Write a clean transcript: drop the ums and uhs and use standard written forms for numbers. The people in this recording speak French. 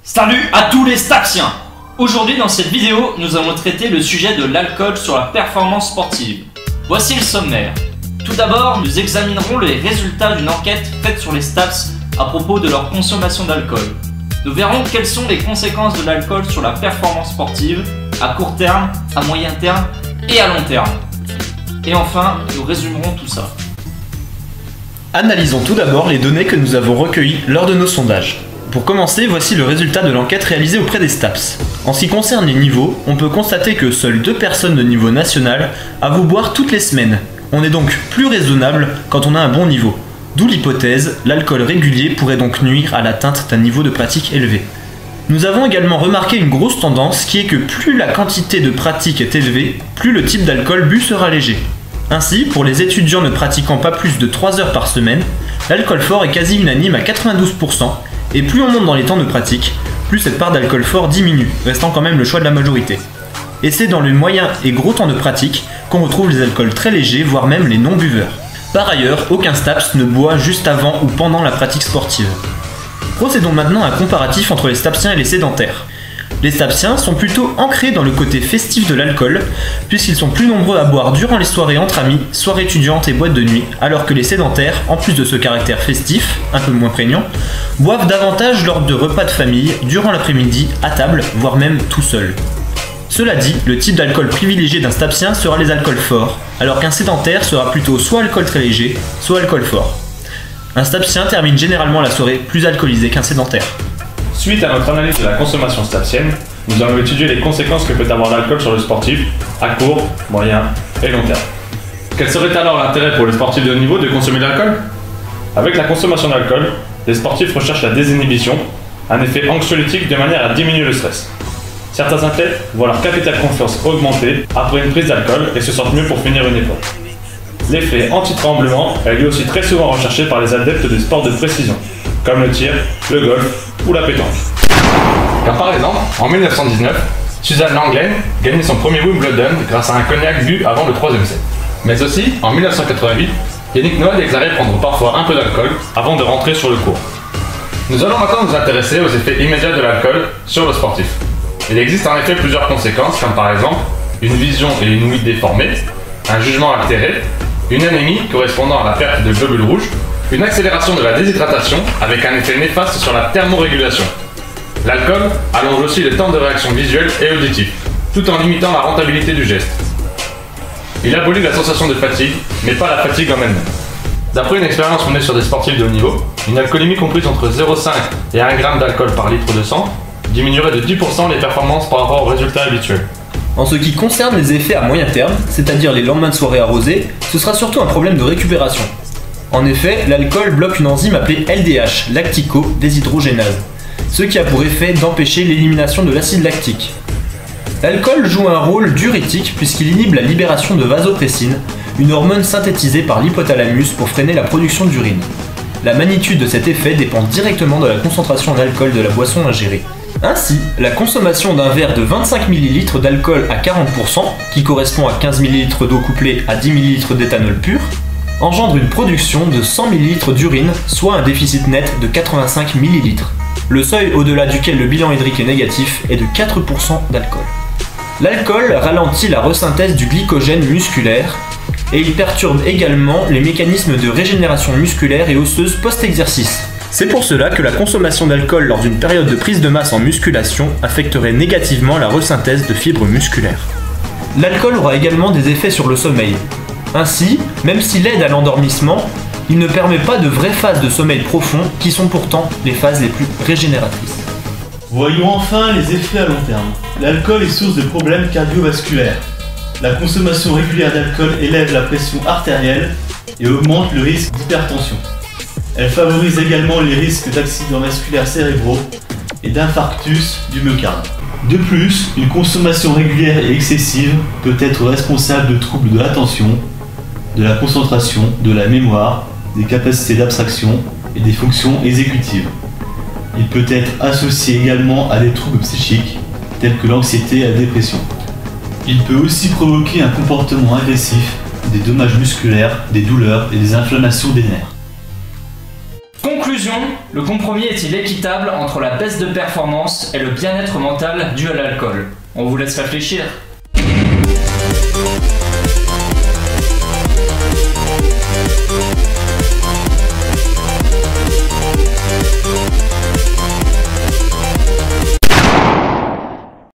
Salut à tous les Stapsiens! Aujourd'hui dans cette vidéo, nous allons traiter le sujet de l'alcool sur la performance sportive. Voici le sommaire. Tout d'abord, nous examinerons les résultats d'une enquête faite sur les Staps à propos de leur consommation d'alcool. Nous verrons quelles sont les conséquences de l'alcool sur la performance sportive, à court terme, à moyen terme et à long terme. Et enfin, nous résumerons tout ça. Analysons tout d'abord les données que nous avons recueillies lors de nos sondages. Pour commencer, voici le résultat de l'enquête réalisée auprès des Staps. En ce qui concerne les niveaux, on peut constater que seules 2 personnes de niveau national avouent boire toutes les semaines. On est donc plus raisonnable quand on a un bon niveau. D'où l'hypothèse, l'alcool régulier pourrait donc nuire à l'atteinte d'un niveau de pratique élevé. Nous avons également remarqué une grosse tendance qui est que plus la quantité de pratique est élevée, plus le type d'alcool bu sera léger. Ainsi, pour les étudiants ne pratiquant pas plus de 3 heures par semaine, l'alcool fort est quasi unanime à 92%, et plus on monte dans les temps de pratique, plus cette part d'alcool fort diminue, restant quand même le choix de la majorité. Et c'est dans le moyen et gros temps de pratique qu'on retrouve les alcools très légers, voire même les non-buveurs. Par ailleurs, aucun Staps ne boit juste avant ou pendant la pratique sportive. Procédons maintenant à un comparatif entre les Stapsiens et les sédentaires. Les Stapsiens sont plutôt ancrés dans le côté festif de l'alcool, puisqu'ils sont plus nombreux à boire durant les soirées entre amis, soirées étudiantes et boîtes de nuit, alors que les sédentaires, en plus de ce caractère festif, un peu moins prégnant, boivent davantage lors de repas de famille, durant l'après-midi, à table, voire même tout seul. Cela dit, le type d'alcool privilégié d'un Stapsien sera les alcools forts, alors qu'un sédentaire sera plutôt soit alcool très léger, soit alcool fort. Un Stapsien termine généralement la soirée plus alcoolisé qu'un sédentaire. Suite à notre analyse de la consommation stapsienne, nous allons étudier les conséquences que peut avoir l'alcool sur le sportif à court, moyen et long terme. Quel serait alors l'intérêt pour les sportifs de haut niveau de consommer de l'alcool? Avec la consommation d'alcool, les sportifs recherchent la désinhibition, un effet anxiolytique de manière à diminuer le stress. Certains athlètes voient leur capital confiance augmenter après une prise d'alcool et se sentent mieux pour finir une épreuve. L'effet anti-tremblement est lui aussi très souvent recherché par les adeptes des sports de précision, comme le tir, le golf ou la pétanque. Car par exemple, en 1919, Suzanne Lenglen gagnait son premier Wimbledon grâce à un cognac bu avant le 3e set. Mais aussi, en 1988, Yannick Noah déclarait prendre parfois un peu d'alcool avant de rentrer sur le court. Nous allons maintenant nous intéresser aux effets immédiats de l'alcool sur le sportif. Il existe en effet plusieurs conséquences, comme par exemple une vision et une ouïe déformées, un jugement altéré, une anémie correspondant à la perte de globules rouges, une accélération de la déshydratation avec un effet néfaste sur la thermorégulation. L'alcool allonge aussi le temps de réaction visuelle et auditive, tout en limitant la rentabilité du geste. Il abolit la sensation de fatigue, mais pas la fatigue en elle-même. D'après une expérience menée sur des sportifs de haut niveau, une alcoolémie comprise entre 0,5 et 1 g d'alcool par litre de sang diminuerait de 10% les performances par rapport aux résultats habituels. En ce qui concerne les effets à moyen terme, c'est-à-dire les lendemains de soirée arrosés, ce sera surtout un problème de récupération. En effet, l'alcool bloque une enzyme appelée LDH, lactico-déshydrogénase, ce qui a pour effet d'empêcher l'élimination de l'acide lactique. L'alcool joue un rôle diurétique puisqu'il inhibe la libération de vasopressine, une hormone synthétisée par l'hypothalamus pour freiner la production d'urine. La magnitude de cet effet dépend directement de la concentration en alcool de la boisson ingérée. Ainsi, la consommation d'un verre de 25 ml d'alcool à 40%, qui correspond à 15 ml d'eau couplée à 10 ml d'éthanol pur, engendre une production de 100 ml d'urine, soit un déficit net de 85 ml. Le seuil au-delà duquel le bilan hydrique est négatif est de 4% d'alcool. L'alcool ralentit la resynthèse du glycogène musculaire et il perturbe également les mécanismes de régénération musculaire et osseuse post-exercice. C'est pour cela que la consommation d'alcool lors d'une période de prise de masse en musculation affecterait négativement la resynthèse de fibres musculaires. L'alcool aura également des effets sur le sommeil. Ainsi, même s'il aide à l'endormissement, il ne permet pas de vraies phases de sommeil profond qui sont pourtant les phases les plus régénératrices. Voyons enfin les effets à long terme. L'alcool est source de problèmes cardiovasculaires. La consommation régulière d'alcool élève la pression artérielle et augmente le risque d'hypertension. Elle favorise également les risques d'accidents vasculaires cérébraux et d'infarctus du myocarde. De plus, une consommation régulière et excessive peut être responsable de troubles de l'attention, de la concentration, de la mémoire, des capacités d'abstraction et des fonctions exécutives. Il peut être associé également à des troubles psychiques tels que l'anxiété et la dépression. Il peut aussi provoquer un comportement agressif, des dommages musculaires, des douleurs et des inflammations des nerfs. Conclusion. conclusion, le compromis est-il équitable entre la baisse de performance et le bien-être mental dû à l'alcool? On vous laisse réfléchir.